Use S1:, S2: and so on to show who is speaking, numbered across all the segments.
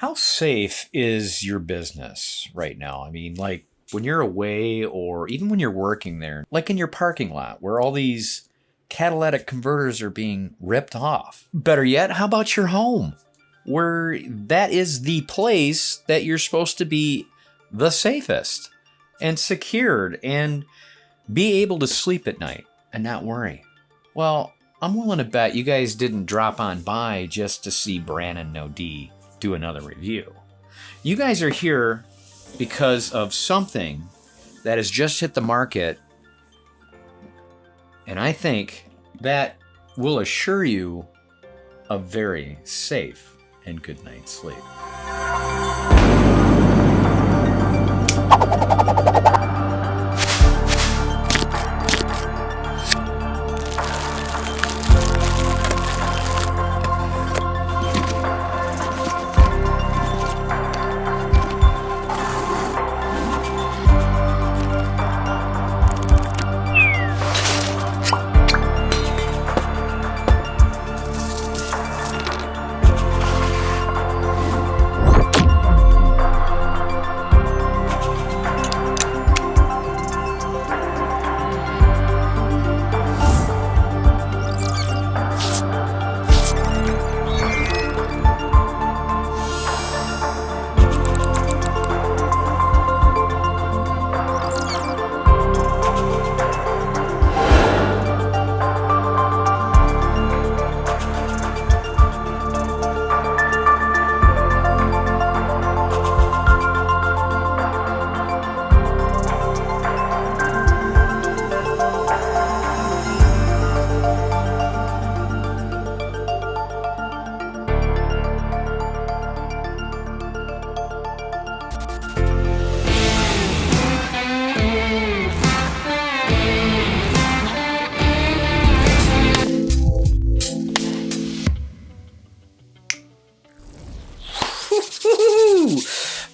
S1: How safe is your business right now? I mean, like when you're away or even when you're working there, like in your parking lot where all these catalytic converters are being ripped off. Better yet, how about your home where that is the place that you're supposed to be the safest and secured and be able to sleep at night and not worry? Well, I'm willing to bet you guys didn't drop on by just to see Brannon No do another review. You guys are here because of something that has just hit the market, and I think that will assure you a very safe and good night's sleep.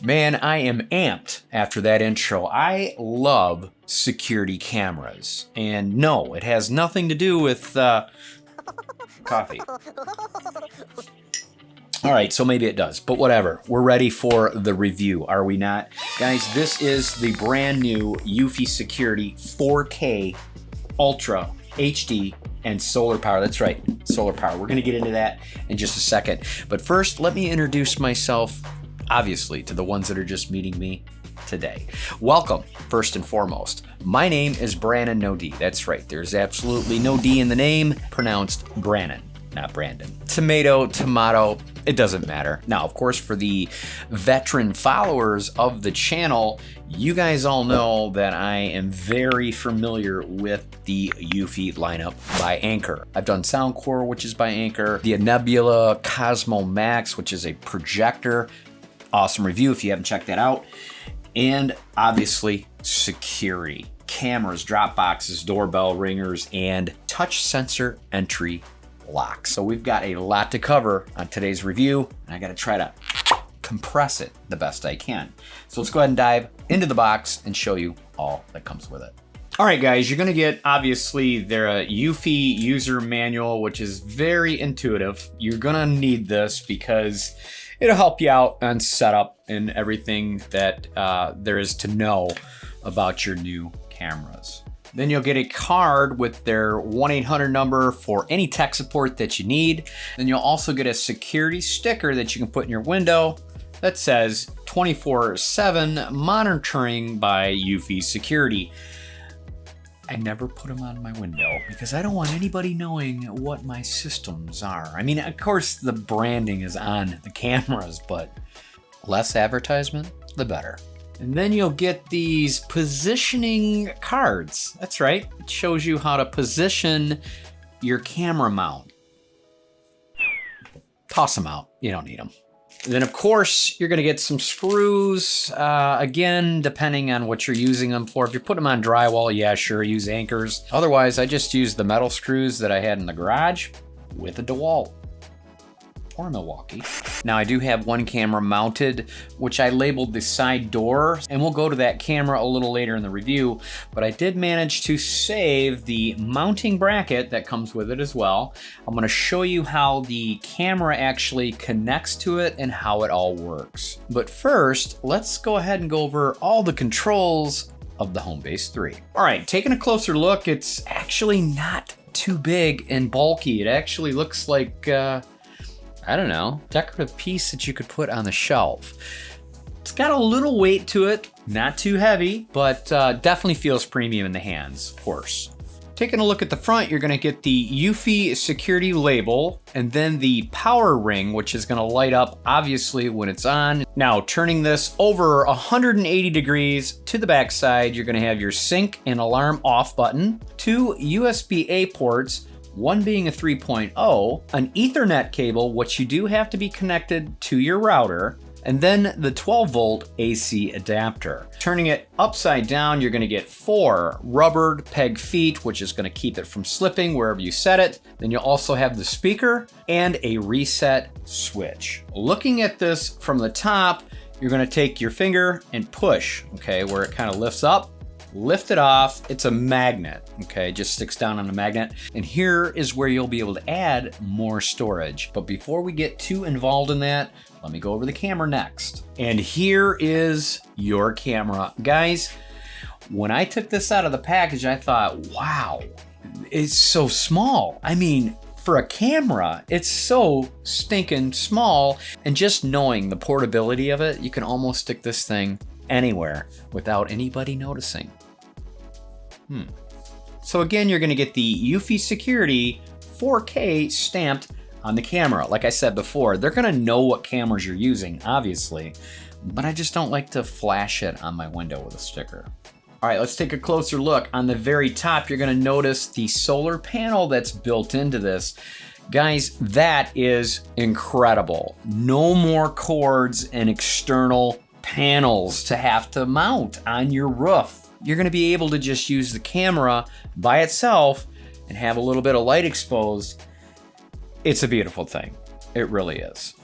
S1: Man, I am amped after that intro. I love security cameras. And no, it has nothing to do with coffee. All right, so maybe it does, but whatever. We're ready for the review, are we not? Guys, this is the brand new Eufy Security 4K Ultra HD and solar power. That's right, solar power. We're gonna get into that in just a second. But first, let me introduce myself, obviously, to the ones that are just meeting me today. Welcome, first and foremost. My name is Brannon No. That's right, there's absolutely no D in the name, pronounced Brannon, not Brandon. Tomato, tomato, it doesn't matter. Now, of course, for the veteran followers of the channel, you guys all know that I am very familiar with the Eufy lineup by Anker. I've done Soundcore, which is by Anker, the Nebula Cosmo Max, which is a projector. Awesome review if you haven't checked that out. And obviously, security. Cameras, drop boxes, doorbell ringers, and touch sensor entry locks. So we've got a lot to cover on today's review, and I gotta try to compress it the best I can. So let's go ahead and dive into the box and show you all that comes with it. All right, guys, you're gonna get, obviously, their Eufy user manual, which is very intuitive. You're gonna need this because it'll help you out on setup and everything that there is to know about your new cameras. Then you'll get a card with their 1-800 number for any tech support that you need. Then you'll also get a security sticker that you can put in your window that says 24/7 monitoring by Eufy Security. I never put them on my window because I don't want anybody knowing what my systems are. I mean, of course, the branding is on the cameras, but less advertisement, the better. And then you'll get these positioning cards. That's right. It shows you how to position your camera mount. Toss them out. You don't need them. And then, of course, you're going to get some screws. Again, depending on what you're using them for. If you're putting them on drywall, yeah, sure, use anchors. Otherwise, I just use the metal screws that I had in the garage with a DeWalt. or Milwaukee. Now I do have one camera mounted, which I labeled the side door, and we'll go to that camera a little later in the review, but I did manage to save the mounting bracket that comes with it as well. I'm gonna show you how the camera actually connects to it and how it all works. But first, let's go ahead and go over all the controls of the HomeBase 3. All right, taking a closer look, it's actually not too big and bulky. It actually looks like, I don't know, decorative piece that you could put on the shelf. It's got a little weight to it, not too heavy, but definitely feels premium in the hands, of course. Taking a look at the front, you're gonna get the Eufy security label and then the power ring, which is gonna light up obviously when it's on. Now, turning this over 180 degrees to the back side, you're gonna have your sync and alarm off button, 2 USB-A ports, one being a 3.0, an Ethernet cable, which you do have to be connected to your router, and then the 12-volt AC adapter. Turning it upside down, you're gonna get 4 rubbered peg feet, which is gonna keep it from slipping wherever you set it. Then you'll also have the speaker and a reset switch. Looking at this from the top, you're gonna take your finger and push, okay, where it kind of lifts up, lift it off. It's a magnet, okay, just sticks down on a magnet. And here is where you'll be able to add more storage. But before we get too involved in that, let me go over the camera next. And here is your camera. Guys, when I took this out of the package, I thought, wow, it's so small. I mean, for a camera, it's so stinking small. And just knowing the portability of it, you can almost stick this thing anywhere without anybody noticing. So again, you're gonna get the Eufy Security 4K stamped on the camera. Like I said before, they're gonna know what cameras you're using, obviously, but I just don't like to flash it on my window with a sticker. All right, let's take a closer look. On the very top, you're gonna notice the solar panel that's built into this. Guys, that is incredible. No more cords and external panels to have to mount on your roof. You're gonna be able to just use the camera by itself and have a little bit of light exposed. It's a beautiful thing. It really is.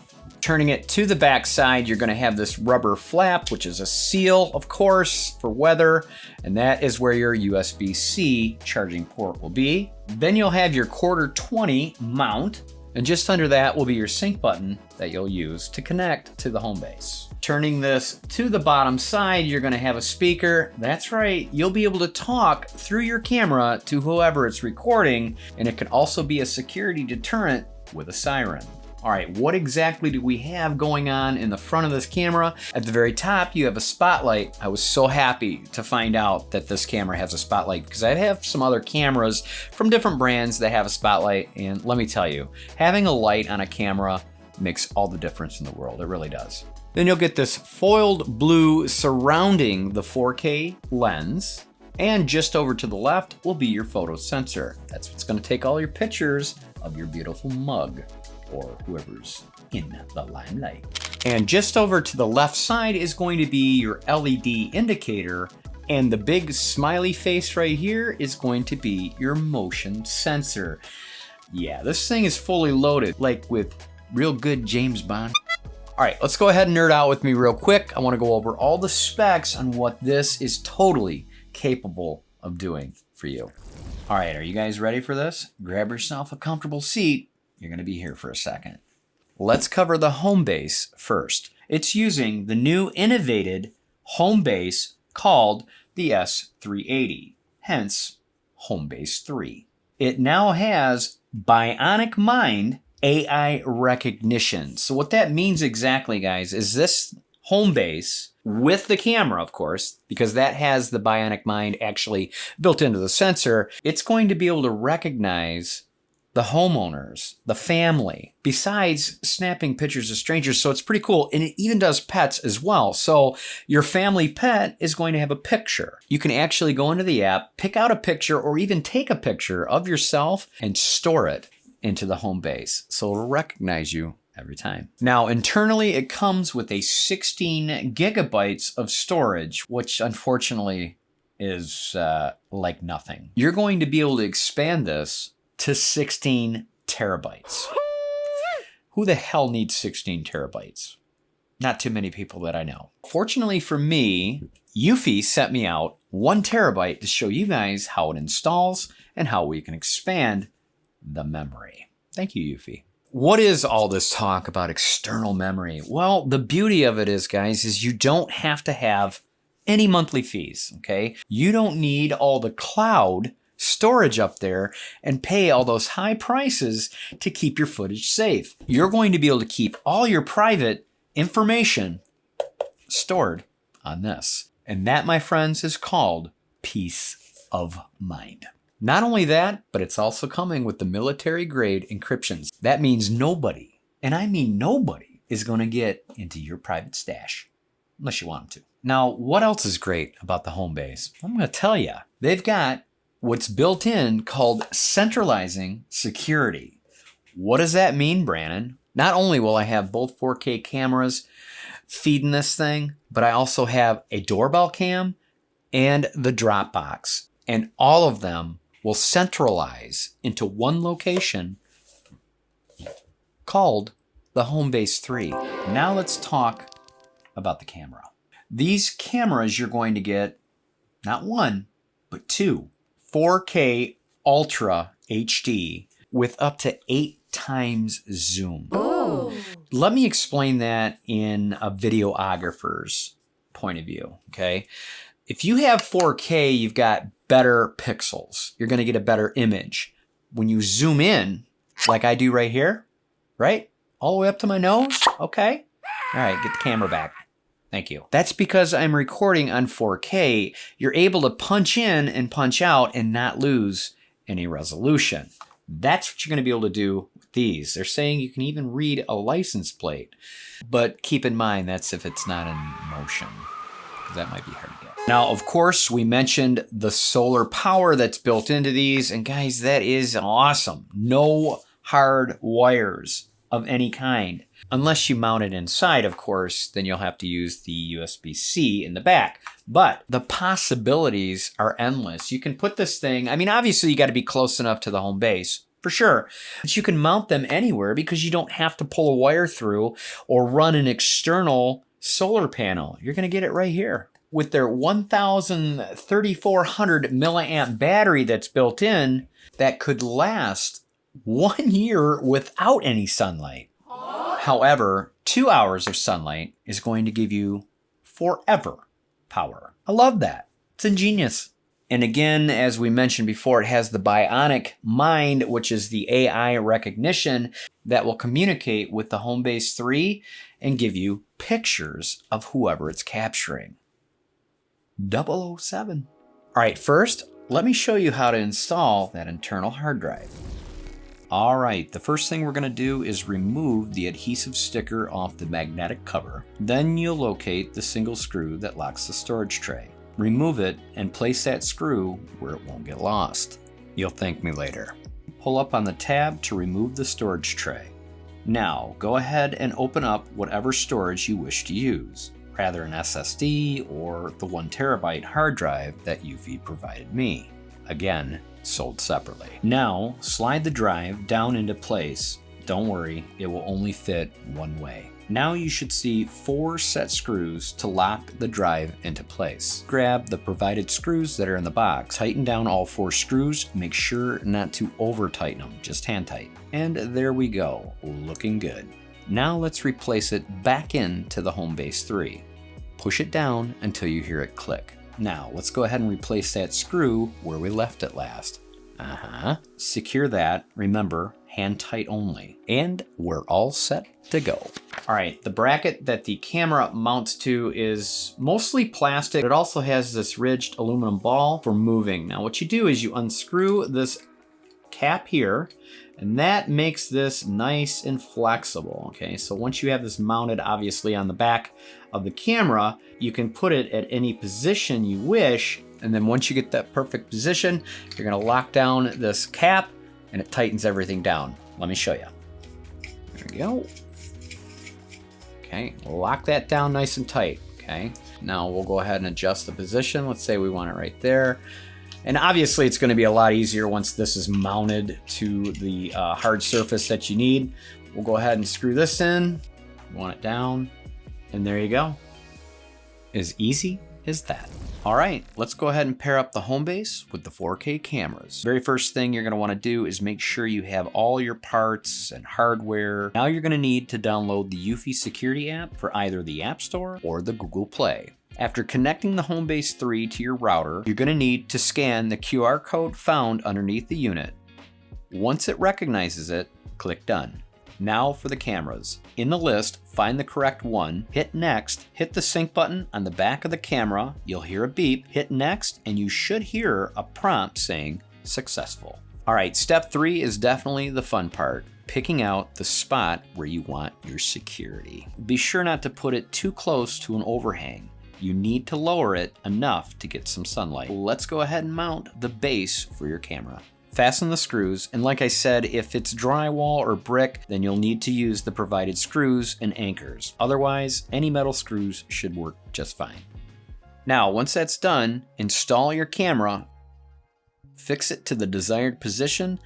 S1: Turning it to the back side, you're gonna have this rubber flap, which is a seal, of course, for weather, and that is where your USB-C charging port will be. Then you'll have your 1/4-20 mount, and just under that will be your sync button that you'll use to connect to the HomeBase. Turning this to the bottom side, you're gonna have a speaker. That's right, you'll be able to talk through your camera to whoever it's recording, and it can also be a security deterrent with a siren. All right, what exactly do we have going on in the front of this camera? At the very top, you have a spotlight. I was so happy to find out that this camera has a spotlight because I have some other cameras from different brands that have a spotlight, and let me tell you, having a light on a camera makes all the difference in the world. It really does. Then you'll get this foiled blue surrounding the 4K lens, and just over to the left will be your photo sensor. That's what's gonna take all your pictures of your beautiful mug, or whoever's in the limelight. And just over to the left side is going to be your LED indicator, and the big smiley face right here is going to be your motion sensor. Yeah, this thing is fully loaded, like with real good James Bond. All right, let's go ahead and nerd out with me real quick. I wanna go over all the specs on what this is totally capable of doing for you. All right, are you guys ready for this? Grab yourself a comfortable seat. You're gonna be here for a second. Let's cover the HomeBase first. It's using the new innovated HomeBase called the S380, hence HomeBase 3. It now has Bionic Mind AI recognition. So what that means exactly, guys, is this HomeBase with the camera, of course, because that has the Bionic Mind actually built into the sensor, it's going to be able to recognize the homeowners, the family, besides snapping pictures of strangers. So it's pretty cool. And it even does pets as well. So your family pet is going to have a picture. You can actually go into the app, pick out a picture, or even take a picture of yourself and store it into the HomeBase. So it'll recognize you every time. Now, internally, it comes with a 16 gigabytes of storage, which unfortunately is like nothing. You're going to be able to expand this to 16 terabytes. Who the hell needs 16 terabytes? Not too many people that I know. Fortunately for me, Eufy sent me out 1 terabyte to show you guys how it installs and how we can expand the memory. Thank you, Eufy. What is all this talk about external memory? Well, the beauty of it is, guys, is you don't have to have any monthly fees, okay? You don't need all the cloud storage up there and pay all those high prices to keep your footage safe. You're going to be able to keep all your private information stored on this. And that, my friends, is called peace of mind. Not only that, but it's also coming with the military grade encryptions. That means nobody, and I mean nobody, is going to get into your private stash unless you want them to. Now, what else is great about the HomeBase? I'm going to tell you. They've got what's built in called centralizing security. What does that mean, Brannon? Not only will I have both 4K cameras feeding this thing, but I also have a doorbell cam and the Dropbox. And all of them will centralize into one location called the HomeBase 3. Now let's talk about the camera. These cameras you're going to get not 1, but 2. 4K Ultra HD with up to 8 times zoom.
S2: Oh.
S1: Let me explain that in a videographer's point of view, okay? If you have 4K, you've got better pixels. You're going to get a better image. When you zoom in, like I do right here, right? All the way up to my nose, okay? All right, get the camera back. Thank you. That's because I'm recording on 4K. You're able to punch in and punch out and not lose any resolution. That's what you're going to be able to do with these. They're saying you can even read a license plate. But keep in mind, that's if it's not in motion, because that might be hard to get. Now, of course, we mentioned the solar power that's built into these. And guys, that is awesome. No hard wires of any kind. Unless you mount it inside, of course, then you'll have to use the USB-C in the back. But the possibilities are endless. You can put this thing, I mean, obviously you got to be close enough to the home base, for sure. But you can mount them anywhere because you don't have to pull a wire through or run an external solar panel. You're going to get it right here. With their 1,3400 milliamp battery that's built in, that could last 1 year without any sunlight. However, 2 hours of sunlight is going to give you forever power. I love that. It's ingenious. And again, as we mentioned before, it has the bionic mind, which is the AI recognition that will communicate with the HomeBase 3 and give you pictures of whoever it's capturing. 007. All right, first, let me show you how to install that internal hard drive. All right, the first thing we're going to do is remove the adhesive sticker off the magnetic cover. Then you'll locate the single screw that locks the storage tray. Remove it and place that screw where it won't get lost. You'll thank me later. Pull up on the tab to remove the storage tray. Now, go ahead and open up whatever storage you wish to use, rather an SSD or the 1 terabyte hard drive that Eufy provided me. Again, sold separately. Now, slide the drive down into place. Don't worry, it will only fit one way. Now you should see 4 set screws to lock the drive into place. Grab the provided screws that are in the box. Tighten down all 4 screws. Make sure not to over tighten them, just hand tight. And there we go, looking good. Now let's replace it back into the HomeBase 3. Push it down until you hear it click. Now, let's go ahead and replace that screw where we left it last. Secure that. Remember, hand tight only. And we're all set to go. All right, the bracket that the camera mounts to is mostly plastic. It also has this ridged aluminum ball for moving. Now, what you do is you unscrew this cap here, and that makes this nice and flexible, okay? So once you have this mounted, obviously, on the back of the camera, you can put it at any position you wish, and then once you get that perfect position, you're gonna lock down this cap, and it tightens everything down. Let me show you. There we go. Okay, lock that down nice and tight, okay? Now we'll go ahead and adjust the position. Let's say we want it right there. And obviously it's going to be a lot easier once this is mounted to the hard surface that you need. We'll go ahead and screw this in. You want it down, and there you go. As easy as that. All right, let's go ahead and pair up the HomeBase with the 4K cameras. Very first thing you're gonna wanna do is make sure you have all your parts and hardware. Now you're gonna need to download the Eufy security app for either the App Store or the Google Play. After connecting the HomeBase 3 to your router, you're gonna need to scan the QR code found underneath the unit. Once it recognizes it, click Done. Now for the cameras. In the list, find the correct one, hit Next, hit the sync button on the back of the camera, you'll hear a beep, hit Next, and you should hear a prompt saying Successful. All right, step 3 is definitely the fun part, picking out the spot where you want your security. Be sure not to put it too close to an overhang. You need to lower it enough to get some sunlight. Let's go ahead and mount the base for your camera. Fasten the screws, and like I said, if it's drywall or brick, then you'll need to use the provided screws and anchors. Otherwise, any metal screws should work just fine. Now, once that's done, install your camera, fix it to the desired position,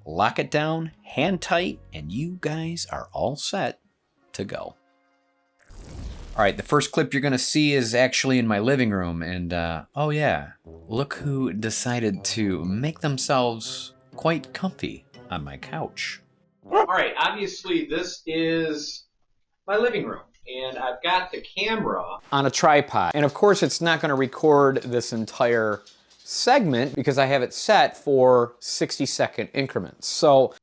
S1: lock it down, hand tight, and you guys are all set to go. All right, the first clip you're gonna see is actually in my living room, and oh yeah, look who decided to make themselves quite comfy on my couch. All right, obviously this is my living room, and I've got the camera on a tripod. And of course it's not gonna record this entire segment because I have it set for 60-second increments. So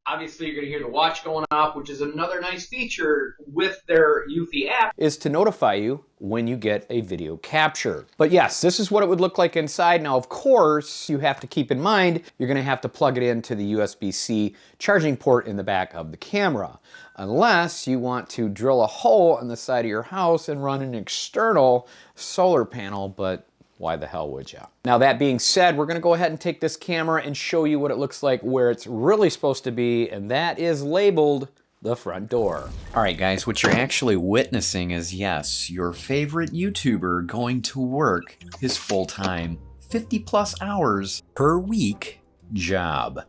S1: obviously you're going to hear the watch going off, which is another nice feature with their Eufy app, is to notify you when you get a video capture. But yes, this is what it would look like inside. Now, of course, you have to keep in mind, you're going to have to plug it into the USB-C charging port in the back of the camera, unless you want to drill a hole in the side of your house and run an external solar panel, but why the hell would ya? Now that being said, we're gonna go ahead and take this camera and show you what it looks like where it's really supposed to be, and that is labeled the front door. All right guys, what you're actually witnessing is, yes, your favorite YouTuber going to work his full-time 50+ hours per week job.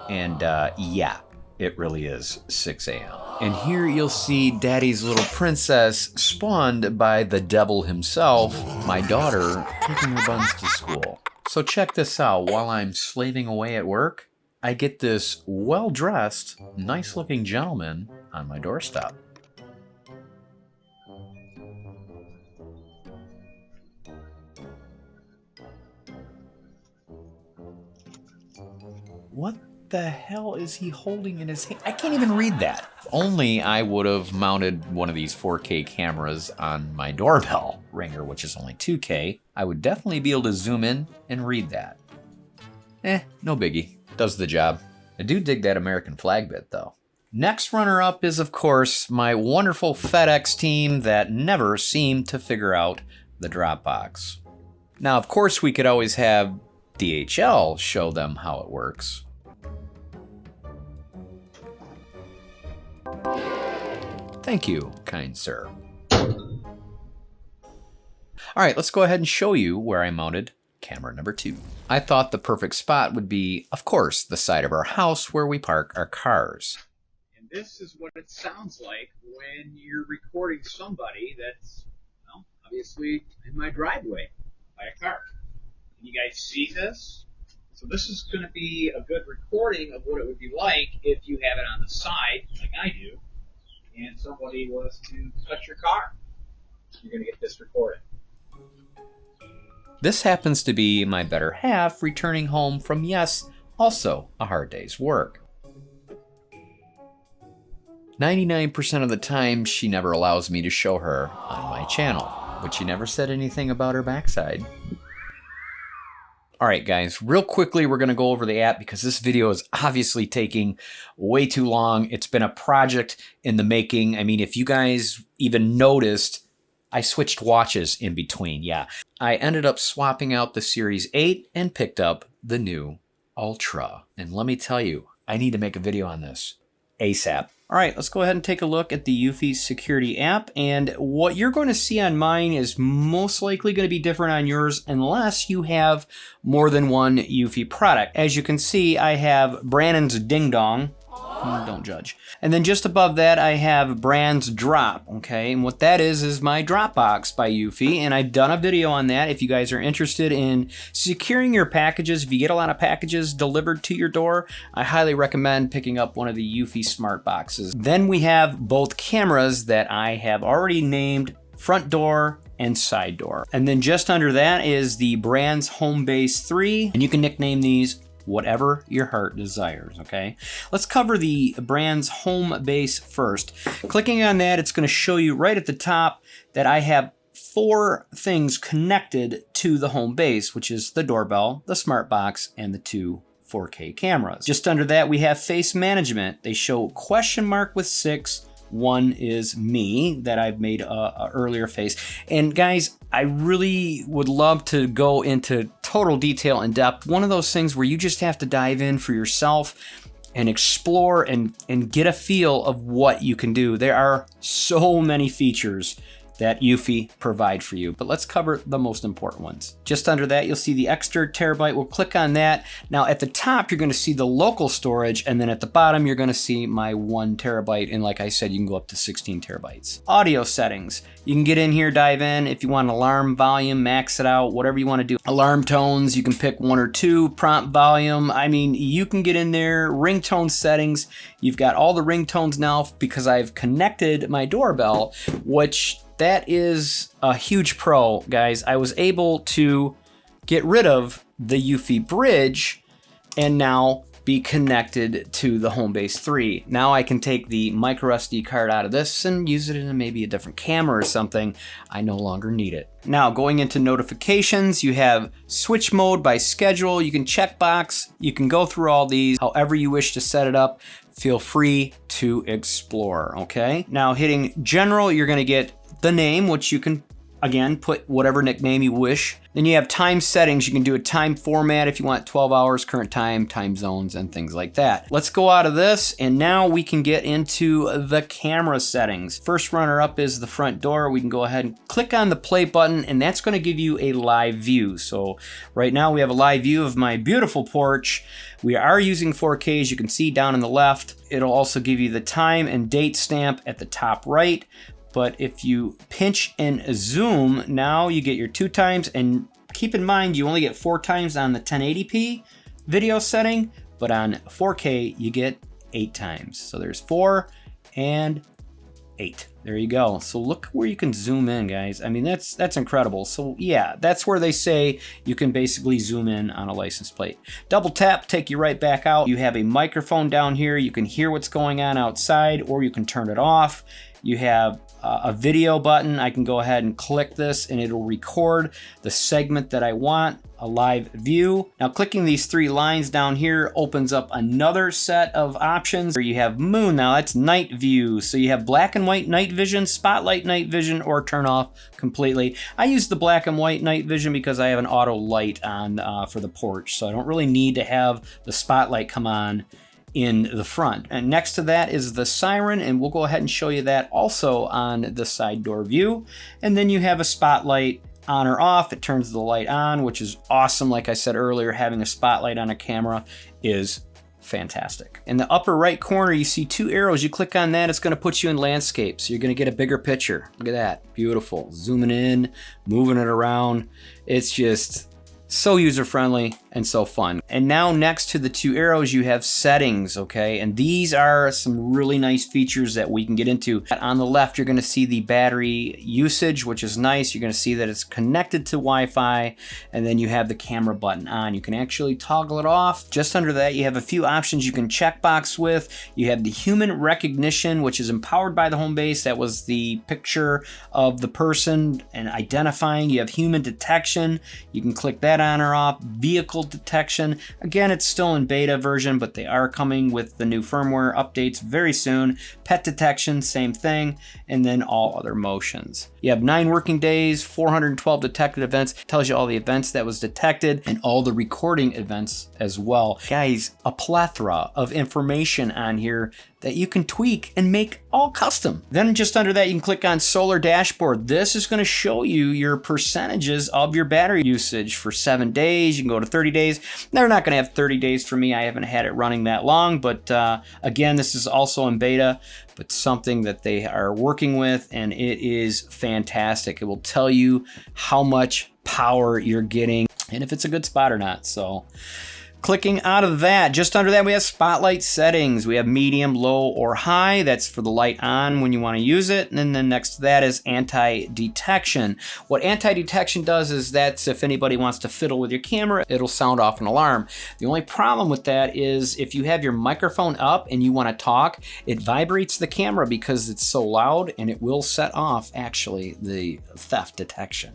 S1: And yeah, it really is 6 a.m. And here you'll see Daddy's little princess spawned by the devil himself, my daughter taking her buns to school. So check this out, while I'm slaving away at work, I get this well-dressed, nice-looking gentleman on my doorstep. What the hell is he holding in his hand? I can't even read that. If only I would have mounted one of these 4K cameras on my doorbell ringer, which is only 2K, I would definitely be able to zoom in and read that. No biggie. Does the job. I do dig that American flag bit though. Next runner-up is, of course, my wonderful FedEx team that never seemed to figure out the Dropbox. Now, of course, we could always have DHL show them how it works. Thank you, kind sir. All right, let's go ahead and show you where I mounted camera number 2. I thought the perfect spot would be, of course, the side of our house where we park our cars. And this is what it sounds like when you're recording somebody that's, well, obviously in my driveway by a car. Can you guys see this? So this is going to be a good recording of what it would be like if you have it on the side, like I do, and somebody was to touch your car. You're going to get this recorded. This happens to be my better half returning home from, yes, also a hard day's work. 99% of the time, she never allows me to show her on my channel, but she never said anything about her backside. All right, guys, real quickly, we're going to go over the app because this video is obviously taking way too long. It's been a project in the making. I mean, if you guys even noticed, I switched watches in between. Yeah, I ended up swapping out the Series 8 and picked up the new Ultra. And let me tell you, I need to make a video on this ASAP. All right, let's go ahead and take a look at the Eufy security app. And what you're going to see on mine is most likely going to be different on yours unless you have more than one Eufy product. As you can see, I have Brannon's Ding Dong. Don't judge. And then just above that, I have brann'z drop, okay? And what that is my Dropbox by Eufy, and I've done a video on that. If you guys are interested in securing your packages, if you get a lot of packages delivered to your door, I highly recommend picking up one of the Eufy smart boxes. Then we have both cameras that I have already named front door and side door. And then just under that is the brann'z HomeBase 3, and you can nickname these whatever your heart desires, okay? Let's cover the brann'z HomeBase first. Clicking on that, it's gonna show you right at the top that I have 4 things connected to the HomeBase, which is the doorbell, the smart box, and the 2 4K cameras. Just under that, we have face management. They show question mark with 6. One is me, that I've made a earlier face. And guys, I really would love to go into total detail and depth. One of those things where you just have to dive in for yourself and explore and get a feel of what you can do. There are so many features that Eufy provide for you, but let's cover the most important ones. Just under that, you'll see the extra terabyte. We'll click on that. Now at the top, you're gonna see the local storage, and then at the bottom, you're gonna see my 1 terabyte. And like I said, you can go up to 16 terabytes. Audio settings. You can get in here, dive in. If you want an alarm volume, max it out, whatever you wanna do. Alarm tones, you can pick 1 or 2. Prompt volume, I mean, you can get in there. Ringtone settings, you've got all the ringtones now because I've connected my doorbell, which that is a huge pro, guys. I was able to get rid of the Eufy bridge and now be connected to the HomeBase 3. Now I can take the micro SD card out of this and use it in maybe a different camera or something. I no longer need it. Now going into notifications, you have switch mode by schedule. You can checkbox. You can go through all these however you wish to set it up. Feel free to explore, okay? Now hitting general, you're gonna get the name, which you can, again, put whatever nickname you wish. Then you have time settings. You can do a time format if you want 12 hours, current time, time zones, and things like that. Let's go out of this, and now we can get into the camera settings. First runner up is the front door. We can go ahead and click on the play button, and that's gonna give you a live view. So right now we have a live view of my beautiful porch. We are using 4K, as you can see down on the left. It'll also give you the time and date stamp at the top right. But if you pinch and zoom, now you get your 2 times, and keep in mind, you only get 4 times on the 1080p video setting, but on 4K, you get 8 times. So there's 4 and 8. There you go. So look where you can zoom in, guys. I mean, that's incredible. So yeah, that's where they say you can basically zoom in on a license plate. Double tap, take you right back out. You have a microphone down here. You can hear what's going on outside, or you can turn it off. You have a video button. I can go ahead and click this and it'll record the segment that I want, a live view. Now clicking these 3 lines down here opens up another set of options. Where you have moon, now that's night view. So you have black and white night vision, spotlight night vision, or turn off completely. I use the black and white night vision because I have an auto light on for the porch. So I don't really need to have the spotlight come on in the front. And next to that is the siren, and we'll go ahead and show you that also on the side door view. And then you have a spotlight on or off. It turns the light on, which is awesome. Like I said earlier, having a spotlight on a camera is fantastic. In the upper right corner, you see 2 arrows. You click on that, it's going to put you in landscape. So you're going to get a bigger picture. Look at that. Beautiful. Zooming in, moving it around. It's just so user-friendly and so fun. And now next to the 2 arrows, you have settings, okay? And these are some really nice features that we can get into. On the left, you're gonna see the battery usage, which is nice. You're gonna see that it's connected to Wi-Fi, and then you have the camera button on. You can actually toggle it off. Just under that, you have a few options you can checkbox with. You have the human recognition, which is empowered by the HomeBase. That was the picture of the person and identifying. You have human detection. You can click that on or off. Vehicle detection. Again, it's still in beta version, but they are coming with the new firmware updates very soon. Pet detection, same thing. And then all other motions. You have 9 working days, 412 detected events. Tells you all the events that was detected and all the recording events as well. Guys, a plethora of information on here that you can tweak and make all custom. Then just under that, you can click on solar dashboard. This is going to show you your percentages of your battery usage for 7 days. You can go to 30 30 days. They're not going to have 30 days for me. I haven't had it running that long, but again, this is also in beta, but something that they are working with, and it is fantastic. It will tell you how much power you're getting and if it's a good spot or not. So clicking out of that, just under that we have spotlight settings. We have medium, low, or high. That's for the light on when you want to use it. And then next to that is anti-detection. What anti-detection does is that's if anybody wants to fiddle with your camera, it'll sound off an alarm. The only problem with that is if you have your microphone up and you want to talk, it vibrates the camera because it's so loud, and it will set off actually the theft detection.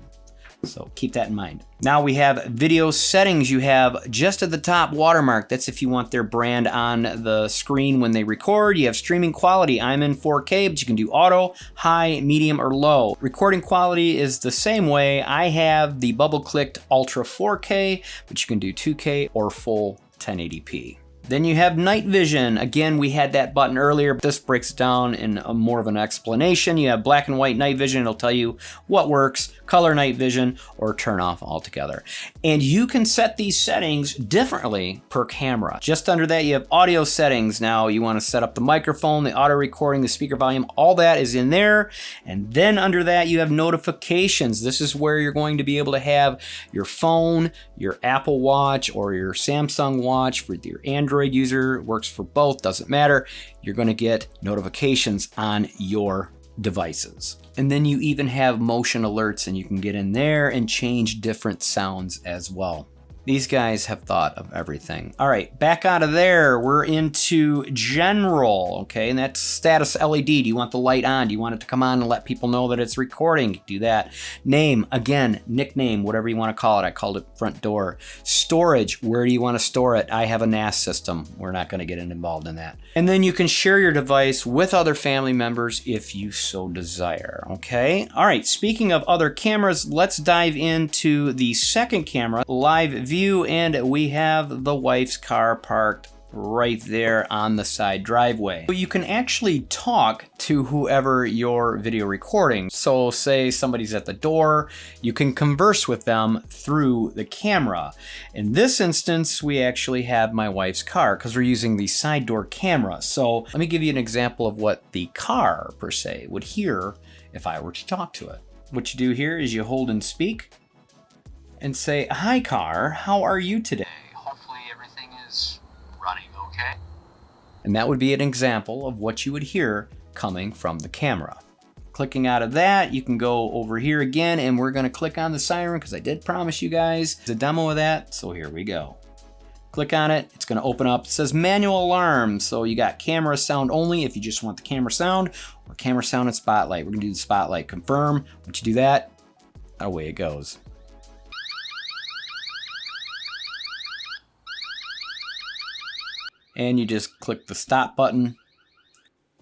S1: So keep that in mind. Now we have video settings. You have just at the top watermark. That's if you want their brand on the screen when they record. You have streaming quality. I'm in 4K, but you can do auto, high, medium, or low. Recording quality is the same way. I have the bubble clicked Ultra 4K, but you can do 2K or full 1080p. Then you have night vision. Again, we had that button earlier, but this breaks it down in more of an explanation. You have black and white night vision. It'll tell you what works, color night vision, or turn off altogether. And you can set these settings differently per camera. Just under that, you have audio settings. Now you want to set up the microphone, the auto recording, the speaker volume, all that is in there. And then under that, you have notifications. This is where you're going to be able to have your phone, your Apple Watch, or your Samsung Watch for your Android user. Works for both, doesn't matter. You're going to get notifications on your devices. And then you even have motion alerts, and you can get in there and change different sounds as well. These guys have thought of everything. All right, back out of there, we're into general, okay? And that's status LED. Do you want the light on? Do you want it to come on and let people know that it's recording? Do that. Name, again, nickname, whatever you want to call it. I called it front door. Storage, where do you want to store it? I have a NAS system. We're not going to get involved in that. And then you can share your device with other family members if you so desire, okay? All right, speaking of other cameras, let's dive into the second camera, live view, and we have the wife's car parked right there on the side driveway. You can actually talk to whoever you're video recording. So say somebody's at the door, you can converse with them through the camera. In this instance, we actually have my wife's car because we're using the side door camera. So let me give you an example of what the car per se would hear if I were to talk to it. What you do here is you hold and speak and say, "Hi car, how are you today?
S2: Hopefully everything is running okay."
S1: And that would be an example of what you would hear coming from the camera. Clicking out of that, you can go over here again, and we're gonna click on the siren because I did promise you guys a demo of that, so here we go. Click on it, it's gonna open up. It says manual alarm, so you got camera sound only if you just want the camera sound, or camera sound and spotlight. We're gonna do the spotlight. Confirm. Once you do that, away it goes. And you just click the stop button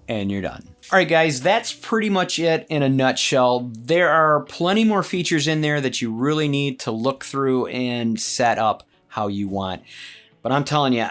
S1: and you're done. All right, guys, that's pretty much it in a nutshell. There are plenty more features in there that you really need to look through and set up how you want. But I'm telling you,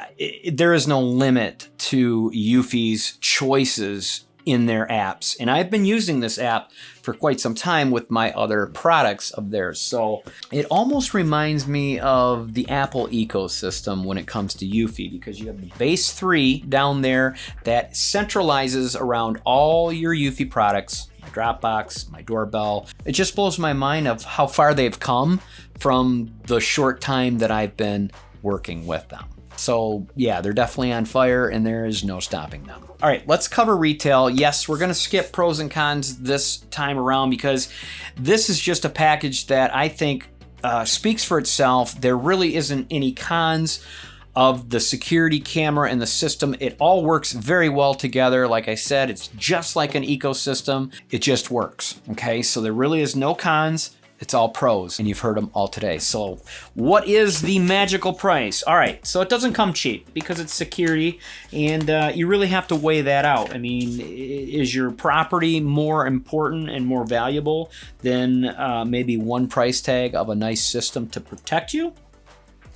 S1: there is no limit to Eufy's choices in their apps. And I've been using this app for quite some time with my other products of theirs. So it almost reminds me of the Apple ecosystem when it comes to Eufy, because you have the base 3 down there that centralizes around all your Eufy products, my Dropbox, my doorbell. It just blows my mind of how far they've come from the short time that I've been working with them. So yeah, they're definitely on fire and there is no stopping them. All right, let's cover retail. Yes, we're gonna skip pros and cons this time around because this is just a package that I think speaks for itself. There really isn't any cons of the security camera and the system. It all works very well together. Like I said, it's just like an ecosystem. It just works, okay? So there really is no cons. It's all pros, and you've heard them all today. So what is the magical price? All right, so it doesn't come cheap because it's security, and you really have to weigh that out. I mean, is your property more important and more valuable than maybe one price tag of a nice system to protect you?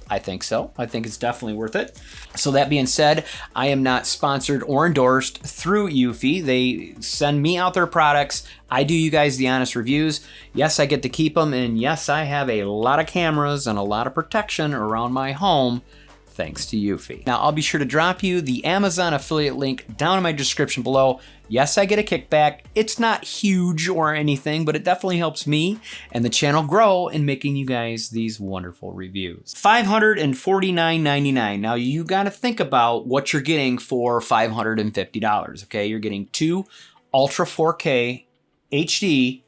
S1: I think so. I think it's definitely worth it. So that being said, I am not sponsored or endorsed through Eufy. They send me out their products. I do you guys the honest reviews. Yes, I get to keep them. And yes, I have a lot of cameras and a lot of protection around my home, thanks to Eufy. Now, I'll be sure to drop you the Amazon affiliate link down in my description below. Yes, I get a kickback. It's not huge or anything, but it definitely helps me and the channel grow in making you guys these wonderful reviews. $549.99. Now, you got to think about what you're getting for $550, okay? You're getting 2 Ultra 4K HD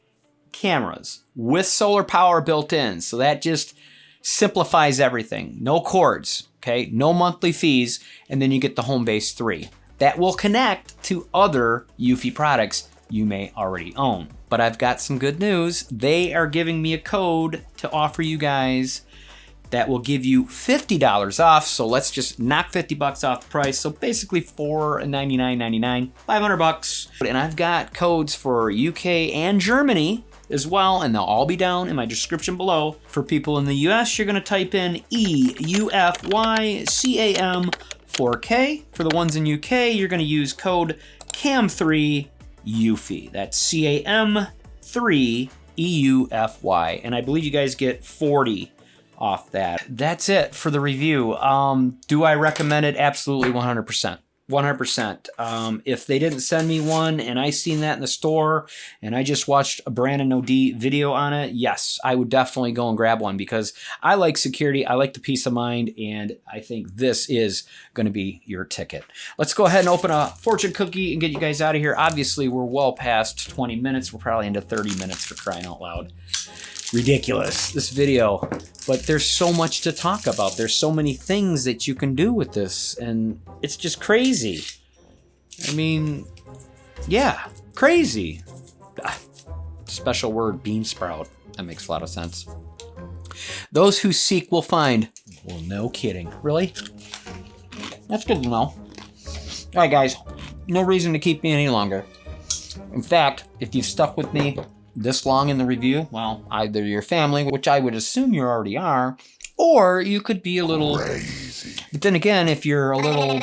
S1: cameras with solar power built in. So that just simplifies everything. No cords, okay? No monthly fees, and then you get the HomeBase 3. That will connect to other Eufy products you may already own. But I've got some good news. They are giving me a code to offer you guys that will give you $50 off. So let's just knock $50 off the price. So basically $499.99, $500. And I've got codes for UK and Germany as well, and they'll all be down in my description below. For people in the US, you're gonna type in EUFYCAM 4K. For the ones in UK, you're gonna use code CAM3 Eufy. That's CAM3 EUFY. And I believe you guys get 40 off that. That's it for the review. Do I recommend it? Absolutely 100%. 100%. If they didn't send me one and I seen that in the store and I just watched a Brannon No video on it, yes, I would definitely go and grab one because I like security, I like the peace of mind, and I think this is going to be your ticket. Let's go ahead and open a fortune cookie and get you guys out of here. Obviously, we're well past 20 minutes. We're probably into 30 minutes for crying out loud. Ridiculous, this video, but there's so much to talk about. There's so many things that you can do with this, and it's just crazy. I mean, yeah, crazy. Special word, bean sprout. That makes a lot of sense. Those who seek will find. Well, no kidding. Really? That's good to know. All right, guys, no reason to keep me any longer. In fact, if you've stuck with me this long in the review, well, either your family, which I would assume you already are, or you could be a little crazy. But then again, if you're a little,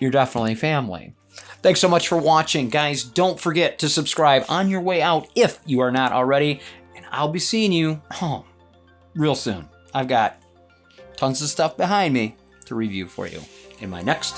S1: you're definitely family. Thanks so much for watching, guys. Don't forget to subscribe on your way out if you are not already, and I'll be seeing you home real soon. I've got tons of stuff behind me to review for you in my next